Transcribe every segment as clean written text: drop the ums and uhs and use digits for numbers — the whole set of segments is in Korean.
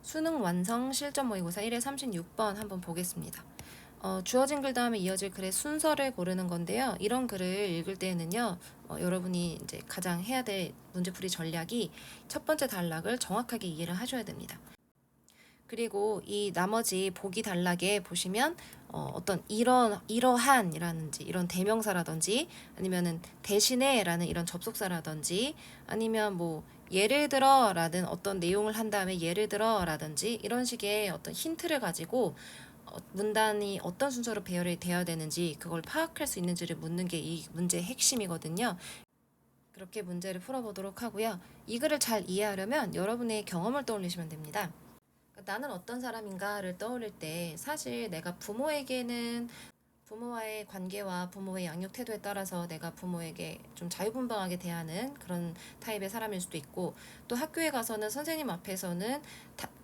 수능 완성 실전 모의고사 1회 36번 한번 보겠습니다. 주어진 글 다음에 이어질 글의 순서를 고르는 건데요. 이런 글을 읽을 때에는요, 여러분이 이제 가장 해야 될 문제풀이 전략이 첫 번째 단락을 정확하게 이해를 하셔야 됩니다. 그리고 이 나머지 보기 단락에 보시면 어떤 이러한이라든지 이런 대명사라든지 아니면은 대신에라는 이런 접속사라든지 아니면 뭐 예를 들어라든 어떤 내용을 한 다음에 예를 들어라든지 이런 식의 어떤 힌트를 가지고 문단이 어떤 순서로 배열이 되어야 되는지 그걸 파악할 수 있는지를 묻는 게 이 문제의 핵심이거든요. 그렇게 문제를 풀어보도록 하고요. 이 글을 잘 이해하려면 여러분의 경험을 떠올리시면 됩니다. 나는 어떤 사람인가를 떠올릴 때 사실 내가 부모와의 관계와 부모의 양육 태도에 따라서 내가 부모에게 좀 자유분방하게 대하는 그런 타입의 사람일 수도 있고, 또 학교에 가서는 선생님 앞에서는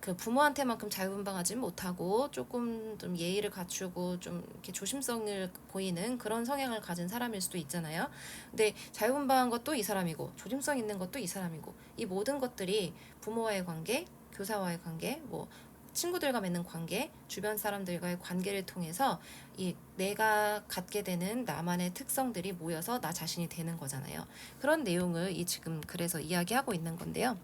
그 부모한테만큼 자유분방하지 못하고 조금 좀 예의를 갖추고 좀 이렇게 조심성을 보이는 그런 성향을 가진 사람일 수도 있잖아요. 근데 자유분방한 것도 이 사람이고 조심성 있는 것도 이 사람이고, 이 모든 것들이 부모와의 관계, 교사와의 관계, 뭐 친구들과 맺는 관계, 주변 사람들과의 관계를 통해서 이 내가 갖게 되는 나만의 특성들이 모여서 나 자신이 되는 거잖아요. 그런 내용을 이 지금 글에서 이야기하고 있는 건데요.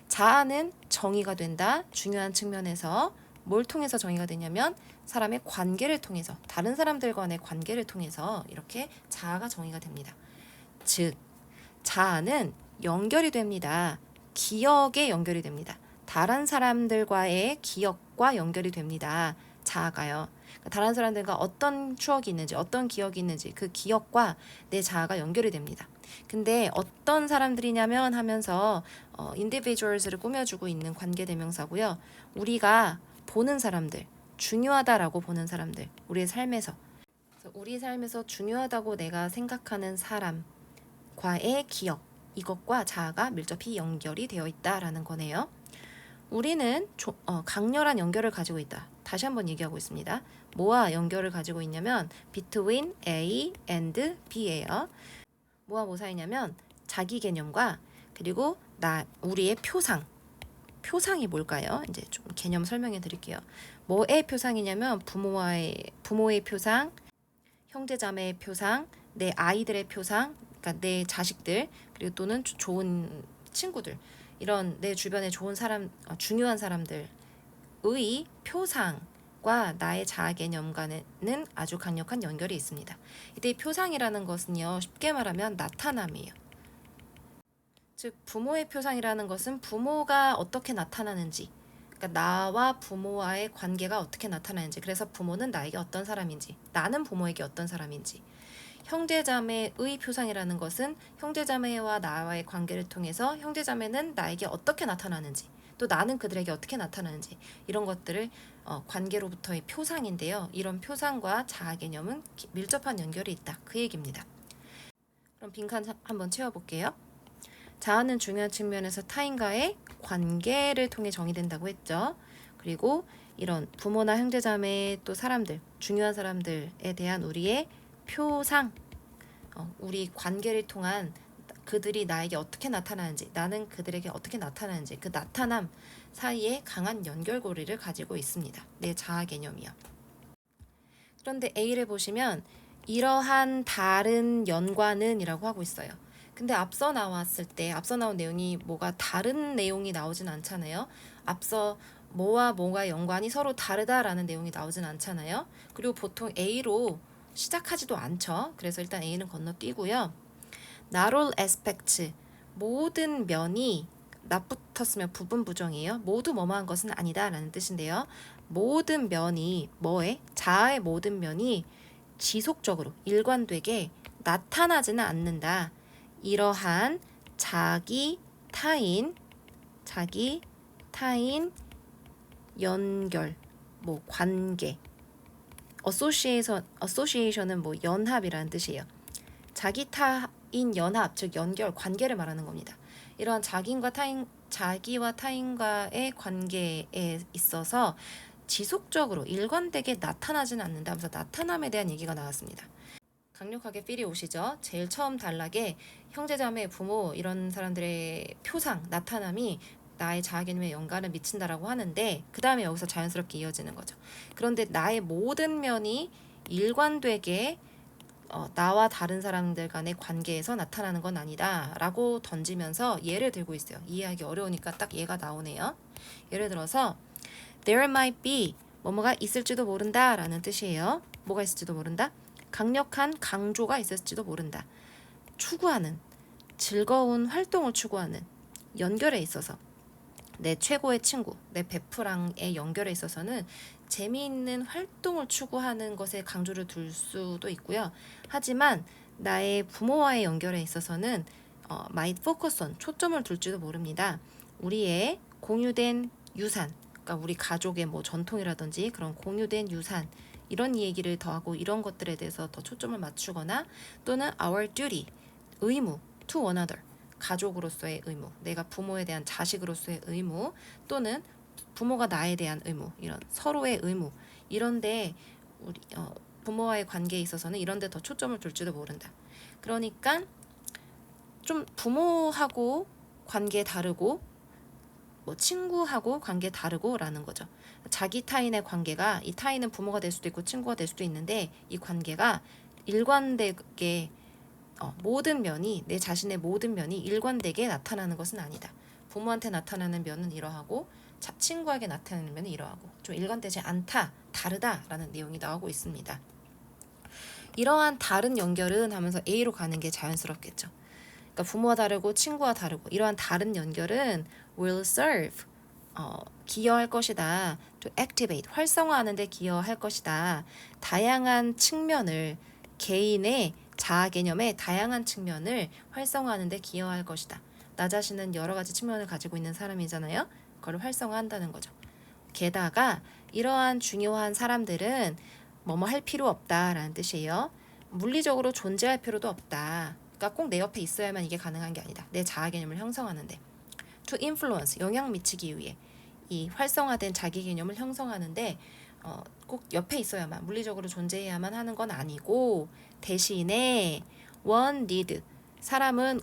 자아는 정의가 된다. 중요한 측면에서 뭘 통해서 정의가 되냐면 사람의 관계를 통해서, 다른 사람들 간의 관계를 통해서 이렇게 자아가 정의가 됩니다. 즉, 자아는 연결이 됩니다. 기억에 연결이 됩니다. 다른 사람들과의 기억과 연결이 됩니다. 자아가요. 그러니까 다른 사람들과 어떤 추억이 있는지, 어떤 기억이 있는지 그 기억과 내 자아가 연결이 됩니다. 근데 어떤 사람들이냐면 하면서 individuals를 꾸며주고 있는 관계대명사고요. 우리가 보는 사람들, 중요하다라고 보는 사람들, 우리의 삶에서, 우리 삶에서 중요하다고 내가 생각하는 사람과의 기억, 이것과 자아가 밀접히 연결이 되어 있다라는 거네요. 우리는 강렬한 연결을 가지고 있다. 다시 한번 얘기하고 있습니다. 뭐와 연결을 가지고 있냐면 between A and B예요. 뭐와 뭐 사이냐면 자기 개념과 그리고 우리의 표상. 표상이 뭘까요? 이제 좀 개념 설명해 드릴게요. 뭐의 표상이냐면 부모의 표상, 형제자매의 표상, 내 아이들의 표상, 그러니까 내 자식들, 그리고 또는 좋은 친구들, 이런 내 주변에 좋은 사람, 중요한 사람들의 표상과 나의 자아 개념과는 아주 강력한 연결이 있습니다. 이때 표상이라는 것은요, 쉽게 말하면 나타남이에요. 즉, 부모의 표상이라는 것은 부모가 어떻게 나타나는지, 그러니까 나와 부모와의 관계가 어떻게 나타나는지, 그래서 부모는 나에게 어떤 사람인지, 나는 부모에게 어떤 사람인지, 형제자매의 표상이라는 것은 형제자매와 나와의 관계를 통해서 형제자매는 나에게 어떻게 나타나는지, 또 나는 그들에게 어떻게 나타나는지, 이런 것들을 관계로부터의 표상인데요. 이런 표상과 자아 개념은 밀접한 연결이 있다. 그 얘기입니다. 그럼 빈칸 한번 채워볼게요. 자아는 중요한 측면에서 타인과의 관계를 통해 정의된다고 했죠. 그리고 이런 부모나 형제자매 또 사람들, 중요한 사람들에 대한 우리의 표상, 우리 관계를 통한 그들이 나에게 어떻게 나타나는지, 나는 그들에게 어떻게 나타나는지 그 나타남 사이에 강한 연결고리를 가지고 있습니다. 내 자아 개념이요. 그런데 A를 보시면 이러한 다른 연관은 이라고 하고 있어요. 근데 앞서 나온 내용이 뭐가 다른 내용이 나오진 않잖아요. 앞서 뭐와 뭐가 연관이 서로 다르다라는 내용이 나오진 않잖아요. 그리고 보통 A로 시작하지도 않죠. 그래서 일단 A는 건너뛰고요. Not all aspects, 모든 면이 not 붙었으면 부분 부정이에요. 모두 뭐뭐한 것은 아니다 라는 뜻인데요. 모든 면이 자아의 모든 면이 지속적으로 일관되게 나타나지는 않는다. 이러한 자기 타인 연결, 뭐 관계, association은 뭐 연합이라는 뜻이에요. 자기 타인 연합, 즉 연결, 관계를 말하는 겁니다. 이러한 자기와 타인과의 관계에 있어서 지속적으로 일관되게 나타나지는 않는다 하면서 나타남에 대한 얘기가 나왔습니다. 강력하게 필이 오시죠. 제일 처음 단락에 형제자매, 부모 이런 사람들의 표상, 나타남이 나의 자아 개념에 영향을 미친다라고 하는데 그 다음에 여기서 자연스럽게 이어지는 거죠. 그런데 나의 모든 면이 일관되게 나와 다른 사람들 간의 관계에서 나타나는 건 아니다 라고 던지면서 예를 들고 있어요. 이해하기 어려우니까 딱 예가 나오네요. 예를 들어서 There might be 뭐뭐가 있을지도 모른다 라는 뜻이에요. 뭐가 있을지도 모른다? 강력한 강조가 있을지도 모른다. 추구하는 즐거운 활동을 추구하는 연결에 있어서 내 최고의 친구, 내 베프랑의 연결에 있어서는 재미있는 활동을 추구하는 것에 강조를 둘 수도 있고요. 하지만 나의 부모와의 연결에 있어서는 might focus on 초점을 둘지도 모릅니다. 우리의 공유된 유산, 그러니까 우리 가족의 뭐 전통이라든지 그런 공유된 유산 이런 얘기를 더하고 이런 것들에 대해서 더 초점을 맞추거나 또는 our duty, 의무, to one another 가족으로서의 의무, 내가 부모에 대한 자식으로서의 의무 또는 부모가 나에 대한 의무, 이런 서로의 의무 이런데 우리 부모와의 관계에 있어서는 이런데 더 초점을 둘지도 모른다. 그러니까 좀 부모하고 관계 다르고 뭐 친구하고 관계 다르고라는 거죠. 자기 타인의 관계가 이 타인은 부모가 될 수도 있고 친구가 될 수도 있는데 이 관계가 일관되게 모든 면이 내 자신의 모든 면이 일관되게 나타나는 것은 아니다. 부모한테 나타나는 면은 이러하고 친구에게 나타나는 면은 이러하고 좀 일관되지 않다, 다르다라는 내용이 나오고 있습니다. 이러한 다른 연결은 하면서 A로 가는 게 자연스럽겠죠. 그러니까 부모와 다르고 친구와 다르고 이러한 다른 연결은 will serve 기여할 것이다. to activate 활성화하는 데 기여할 것이다. 다양한 측면을 개인의 자아 개념의 다양한 측면을 활성화하는 데 기여할 것이다. 나 자신은 여러 가지 측면을 가지고 있는 사람이잖아요. 그걸 활성화한다는 거죠. 게다가 이러한 중요한 사람들은 뭐뭐 할 필요 없다라는 뜻이에요. 물리적으로 존재할 필요도 없다. 그러니까 꼭 내 옆에 있어야만 이게 가능한 게 아니다. 내 자아 개념을 형성하는데. to influence 영향 미치기 위해 이 활성화된 자기 개념을 형성하는데 꼭 옆에 있어야만 물리적으로 존재해야만 하는 건 아니고 대신에 one need 사람은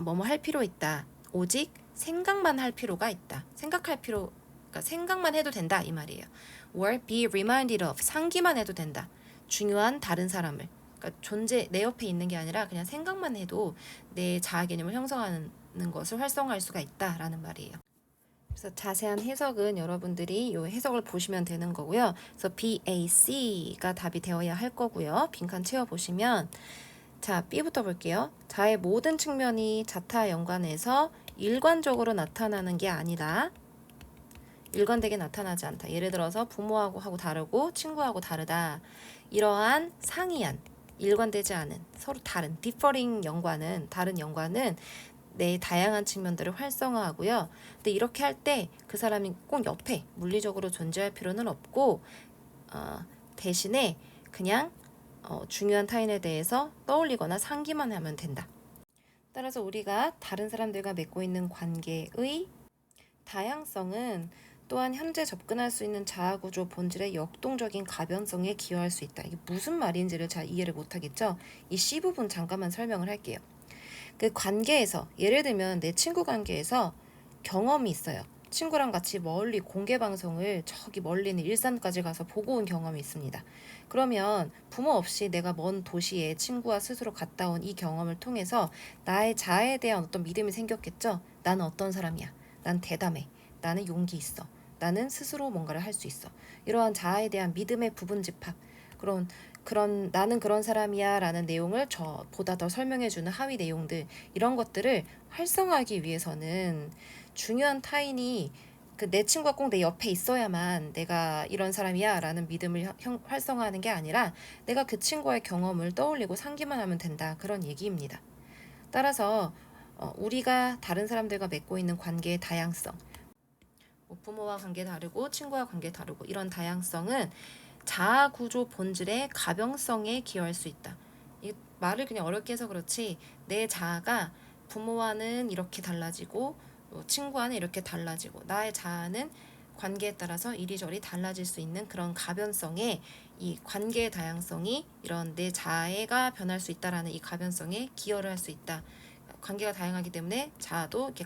뭐뭐 할 필요 있다. 오직 생각만 할 필요가 있다. 그러니까 생각만 해도 된다 이 말이에요. or be reminded of 상기만 해도 된다. 중요한 다른 사람을 그러니까 내 옆에 있는 게 아니라 그냥 생각만 해도 내 자아 개념을 형성하는 것을 활성화할 수가 있다라는 말이에요. 그래서 자세한 해석은 여러분들이 이 해석을 보시면 되는 거고요. 그래서 BAC가 답이 되어야 할 거고요. 빈칸 채워보시면 자, B부터 볼게요. 자의 모든 측면이 자타와 연관해서 일관적으로 나타나는 게 아니다. 일관되게 나타나지 않다. 예를 들어서 부모하고 다르고 친구하고 다르다. 이러한 상이한, 일관되지 않은, 서로 다른, 다른 연관은 내 다양한 측면들을 활성화하고요. 근데 이렇게 할 때 그 사람이 꼭 옆에 물리적으로 존재할 필요는 없고 대신에 그냥 중요한 타인에 대해서 떠올리거나 상기만 하면 된다. 따라서 우리가 다른 사람들과 맺고 있는 관계의 다양성은 또한 현재 접근할 수 있는 자아구조 본질의 역동적인 가변성에 기여할 수 있다. 이게 무슨 말인지를 잘 이해를 못하겠죠? 이 C 부분 잠깐만 설명을 할게요. 그 관계에서 예를 들면 내 친구 관계에서 경험이 있어요. 친구랑 같이 멀리 공개 방송을 저기 멀리 있는 일산까지 가서 보고 온 경험이 있습니다. 그러면 부모 없이 내가 먼 도시에 친구와 스스로 갔다 온 이 경험을 통해서 나의 자아에 대한 어떤 믿음이 생겼겠죠? 나는 어떤 사람이야? 난 대담해. 나는 용기 있어. 나는 스스로 뭔가를 할 수 있어. 이러한 자아에 대한 믿음의 부분 집합. 그런 나는 그런 사람이야 라는 내용을 보다 더 설명해주는 하위 내용들 이런 것들을 활성화하기 위해서는 중요한 타인이 내 친구가 꼭 내 옆에 있어야만 내가 이런 사람이야 라는 믿음을 활성화하는 게 아니라 내가 그 친구와의 경험을 떠올리고 상기만 하면 된다 그런 얘기입니다. 따라서 우리가 다른 사람들과 맺고 있는 관계의 다양성 부모와 관계 다르고 친구와 관계 다르고 이런 다양성은 자아 구조 본질의 가변성에 기여할 수 있다. 이 말을 그냥 어렵게 해서 그렇지 내 자아가 부모와는 이렇게 달라지고 친구와는 이렇게 달라지고 나의 자아는 관계에 따라서 이리저리 달라질 수 있는 그런 가변성에 이 관계의 다양성이 이런 내 자아가 변할 수 있다라는 이 가변성에 기여를 할 수 있다. 관계가 다양하기 때문에 자아도 이렇게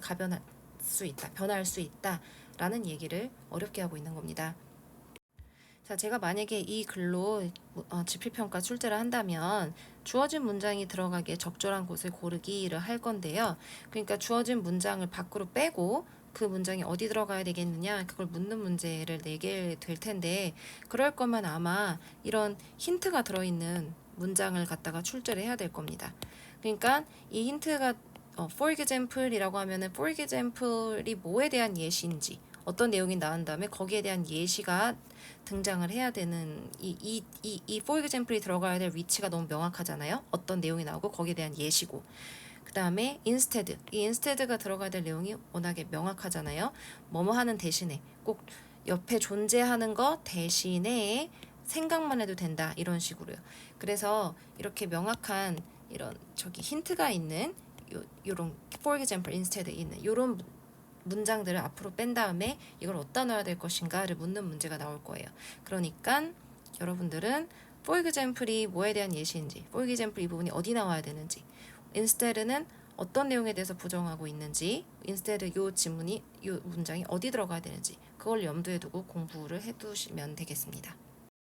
수 있다, 변할 수 있다라는 얘기를 어렵게 하고 있는 겁니다. 자, 제가 만약에 이 글로 지필평가 출제를 한다면 주어진 문장이 들어가기에 적절한 곳을 고르기를 할 건데요. 그러니까 주어진 문장을 밖으로 빼고 그 문장이 어디 들어가야 되겠느냐, 그걸 묻는 문제를 내게 될 텐데, 그럴 거면 아마 이런 힌트가 들어있는 문장을 갖다가 출제를 해야 될 겁니다. 그러니까 이 힌트가 for example이라고 하면은 for example이 뭐에 대한 예시인지, 어떤 내용이 나온 다음에 거기에 대한 예시가 등장을 해야 되는, 이 for example이 들어가야 될 위치가 너무 명확하잖아요. 어떤 내용이 나오고 거기에 대한 예시고, 그 다음에 instead, 이 instead가 들어가야 될 내용이 워낙에 명확하잖아요. 뭐뭐 하는 대신에, 꼭 옆에 존재하는 것 대신에 생각만 해도 된다, 이런 식으로요. 그래서 이렇게 명확한 이런 힌트가 있는 요런 for example, instead 있는 요런 문장들을 앞으로 뺀 다음에 이걸 어디다 넣어야 될 것인가를 묻는 문제가 나올 거예요. 그러니까 여러분들은 for example이 뭐에 대한 예시인지, for example 이 부분이 어디 나와야 되는지, instead는 어떤 내용에 대해서 부정하고 있는지, instead 요 지문이, 요 문장이 어디 들어가야 되는지, 그걸 염두에 두고 공부를 해두시면 되겠습니다.